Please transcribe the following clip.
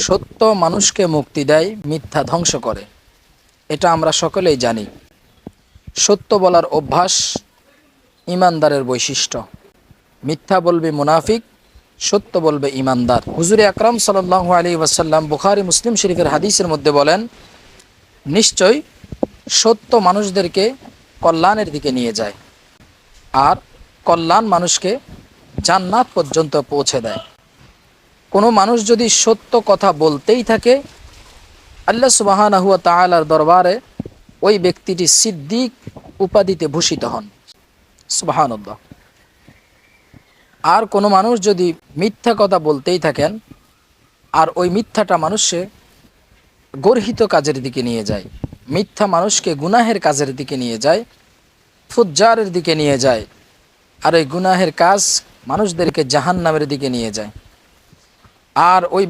সত্য মানুষকে মুক্তি দেয়, মিথ্যা ধ্বংস করে। এটা আমরা সকলেই জানি। সত্য বলার অভ্যাস ইমানদারের বৈশিষ্ট্য। মিথ্যা বলবে মুনাফিক, সত্য বলবে ইমানদার। হুজুরে আকরাম সাল্লাল্লাহু আলাইহি ওয়াসাল্লাম বুখারী মুসলিম শরীফের হাদিসের মধ্যে বলেন, নিশ্চয় সত্য মানুষদেরকে কল্যাণের দিকে নিয়ে যায়, আর কল্যাণ মানুষকে জান্নাত পর্যন্ত পৌঁছে দেয়। কোনো মানুষ যদি সত্য কথা বলতেই থাকে, আল্লাহ সুবহানাহু ওয়া তাআলার দরবারে ওই ব্যক্তিটি সিদ্দিক উপাধিতে ভূষিত হন। সুবহানাল্লাহ। আর কোনো মানুষ যদি মিথ্যা কথা বলতেই থাকেন, আর ওই মিথ্যাটা মানুষকে গর্হিত কাজের দিকে নিয়ে যায়, মিথ্যা মানুষকে গুনাহের কাজের দিকে নিয়ে যায়, ফুজ্জারের দিকে নিয়ে যায়, আর ওই গুনাহের কাজ মানুষদেরকে জাহান্নামের দিকে নিয়ে যায়। আর ওই